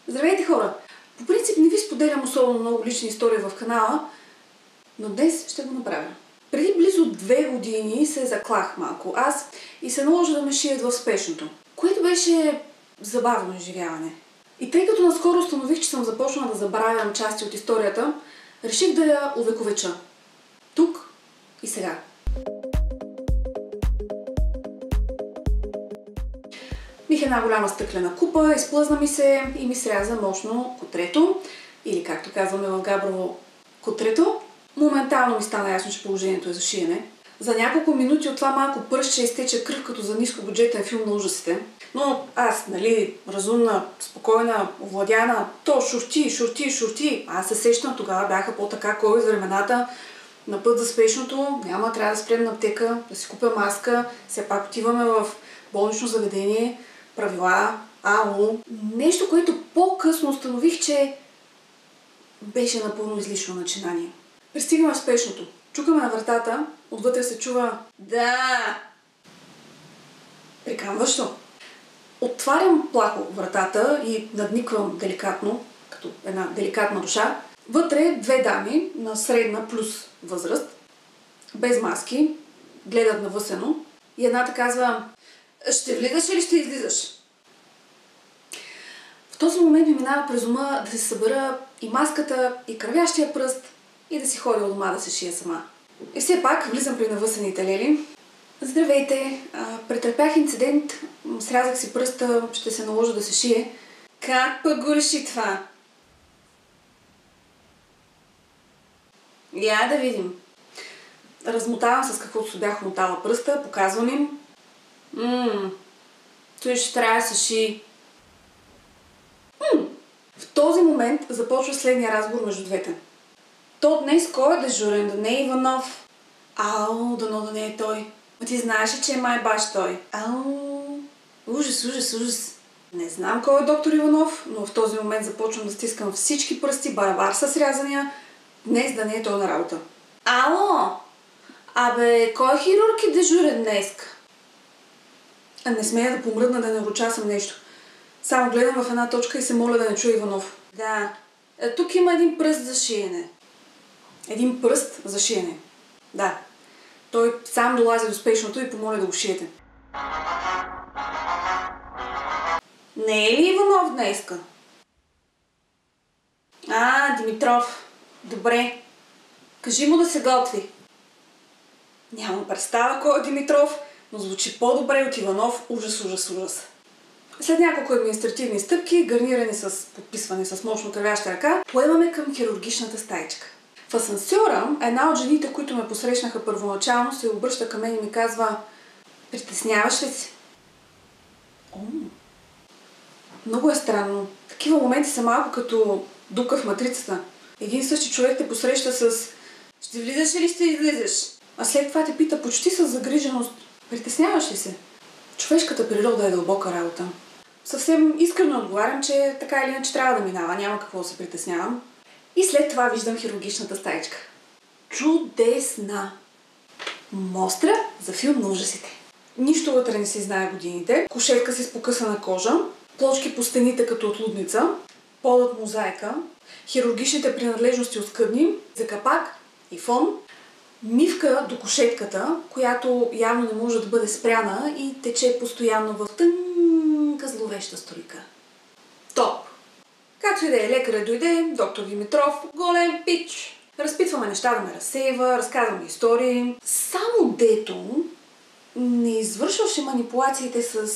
Здравейте, хора! По принцип не ви споделям особено много лични истории в канала, но днес ще го направя. Преди близо 2 години се заклах малко аз и се наложи да ме шият в спешното, което беше забавно изживяване. И тъй като наскоро установих, че съм започнала да забравям части от историята, реших да я увековеча. Тук и сега. Бих една голяма стъклена купа, изплъзна ми се и ми сряза мощно котрето, или както казваме в Габрово, котрето. Моментално ми стана ясно, че положението е за шиене. За няколко минути от това малко пръстче изтече кръв като за нискобюджетен филм на ужасите. Но аз, разумна, спокойна, овладяна, то шурти. Аз се сещам, тогава бяха по-така COVID времената, на път за спешното, трябва да спрем на аптека, да си купя маска, все пак отиваме в болнично заведение, правила, АУ. Нещо, което по-късно установих, че беше напълно излишно начинание. Пристигаме в спешното. Чукаме на вратата, отвътре се чува "Да!" Приканващо. Отварям плахо вратата и надниквам деликатно, като една деликатна душа. Вътре 2 дами на средна плюс възраст, без маски, гледат навъсено и едната казва: "Ще влизаш или ще излизаш?" В този момент ми минава през ума да се събера и маската, и кървящия пръст и да си ходя от дома да се шия сама. И все пак влизам при навъсените лели. "Здравейте, претърпях инцидент, срязах си пръста, ще се наложи да се шие." "Как пък го реши това?" "Я да видим." Размотавам с каквото се бях мотала пръста, показвам им. Той ще трябва да се ши. В този момент започва следния разговор между двете. "То днес кой е дежурен? Да не е Иванов?" "Ау, дано да не е той." Ти знаеш ли, че е май баш той?" "Ау, ужас. Не знам кой е доктор Иванов, но в този момент започвам да стискам всички пръсти, барабар са срязания. Днес да не е той на работа." "Ало, абе, кой хирург е дежурен днеска?" Не смея да помръдна, да не урочасам нещо. Само гледам в една точка и се моля да не чуя Иванов. "Да, тук има един пръст за шиене." Един пръст за шиене. Да. Той сам долази до спешното и помоля да го шиете. "Не е ли Иванов днеска?" Димитров. Добре. Кажи му да се готви." Нямам представа кой е Димитров, но звучи по-добре от Иванов. Ужас. След няколко административни стъпки, гарнирани с подписване с мощно кървяща ръка, поемаме към хирургичната стаичка. В асансьора една от жените, които ме посрещнаха първоначално, се обръща към мен и ми казва: "Притесняваш ли се?" Много е странно. Такива моменти са малко като дупка в матрицата. Един същи човек те посреща с "Ще влизаш или ще излизаш?" А след това те пита почти с загриженост: "Притесняваш ли се?" Човешката природа е дълбока работа. Съвсем искрено отговарям, че така или иначе трябва да минава, няма какво да се притеснявам. И след това виждам хирургичната стаичка. Чудесна! Мостра за филм на ужасите. Нищо вътре не се знае годините. Кушетка с покъсана кожа, плочки по стените като от лудница, полът мозайка, хирургичните принадлежности оскъдни, за капак и фон, мивка до кушетката, която явно не може да бъде спряна и тече постоянно в тънка зловеща струйка. Топ! Както и да е, лекарът дойде, доктор Димитров, голем пич. Разпитваме неща, да ме разсейва, разказваме истории. Само дето не извършваше манипулациите с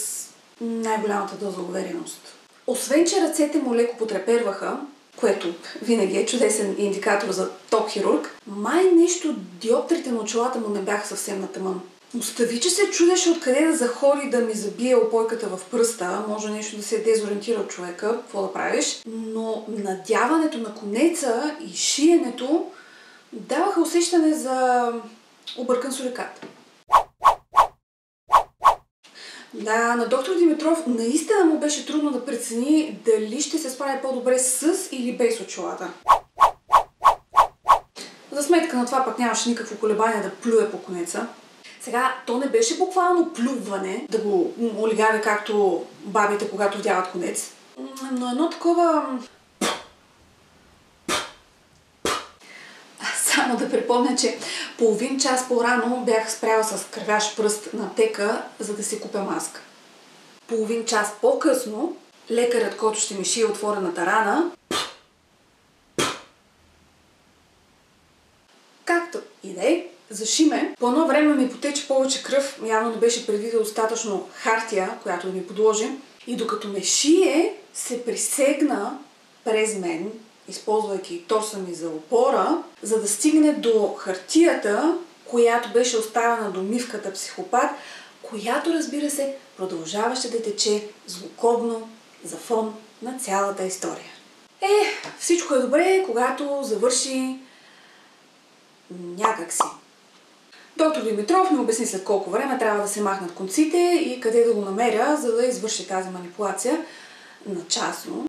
най-голямата доза увереност. Освен, че ръцете му леко потреперваха, което винаги е чудесен индикатор за топ хирург, май нещо диоптрите на очилата му не бяха съвсем на тъмън. Остави, че се чудеше откъде да заходи да ми забие опойката в пръста, може нещо да се е дезориентира от човека, какво да правиш, но надяването на конеца и шиенето даваха усещане за объркан сурикат. Да, на доктор Димитров наистина му беше трудно да прецени дали ще се справи по-добре с или без очилата. За сметка на това пък нямаше никакво колебание да плюе по конеца. Сега, то не беше буквално плюване, да го олигави както бабите, когато вдяват конец. Но едно такова... Само да припомня, че половин час по-рано бях спряла с кървящ пръст на аптека, за да си купя маска. Половин час по-късно лекарят, който ще ми шие отворената рана, както и да е, заши ме. По едно време ми потече повече кръв, явно не беше предвидил достатъчно хартия, която да ми подложи. И докато ме шие, се присегна през мен, използвайки торса ми за опора, за да стигне до хартията, която беше оставена до мивката психопат, която, разбира се, продължаваше да тече злокобно за фон на цялата история. Всичко е добре, когато завърши някакси. Доктор Димитров ми обясни след колко време трябва да се махнат конците и къде да го намеря, за да извърши тази манипулация на частно.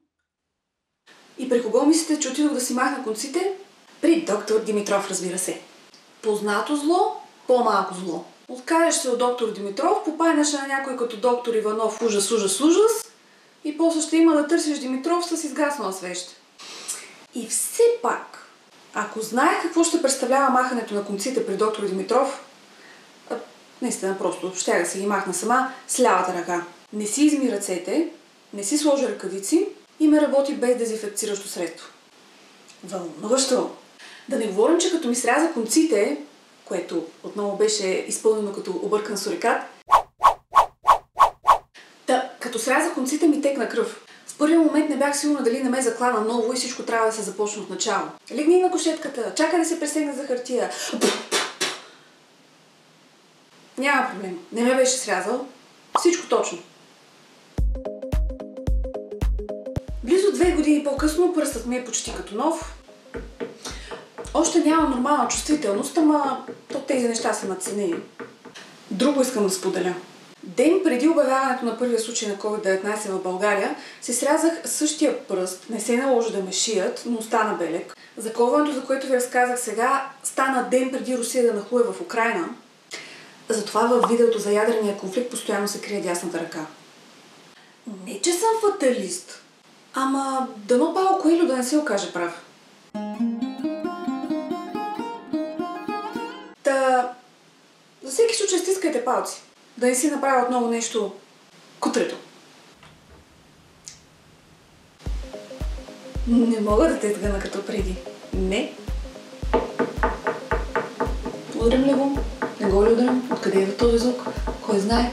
И при кого мислите, че отидох да си махна конците? При доктор Димитров, разбира се. Познато зло, по-малко зло. Откажеш се от доктор Димитров, попайнеш на някой като доктор Иванов, ужас, ужас, ужас, и после ще има да търсиш Димитров с изгаснала свеща. И все пак, ако знаех какво ще представлява махането на конците при доктор Димитров, наистина просто щях да си ги махна сама с лявата ръка. Не си изми ръцете, не си сложи ръкавици и ме работи без дезинфекциращо средство. Вълнуващо! Да не говорим, че като ми сряза конците, което отново беше изпълнено като объркан сурикат, като сряза конците ми текна кръв. В първия момент не бях сигурна дали не ме заклана ново и всичко трябва да се започне от начало. Легни на кушетката, чакай да се пресегна за хартия. Няма проблем. Не ме беше срязал. Всичко точно. Близо 2 години по-късно пръстът ми е почти като нов. Още няма нормална чувствителност, ама тези неща са надценени. Друго искам да споделя. Ден преди обявяването на първия случай на COVID-19 в България, се срязах същия пръст, не се наложи да ме шият, но остана белег. Заколването, за което ви разказах сега, стана ден преди Русия да нахлуе в Украйна. Затова във видеото за ядрения конфликт постоянно се крие дясната ръка. Не, че съм фаталист, ама дано Пауло Коелho да не се окаже прав. За всеки случай стискайте палци. Да не си направя отново нещо кутрето. Не мога да те сгъна като преди. Не. Ударим ли го? Не го ли ударим? Откъде идва този звук? Кой знае?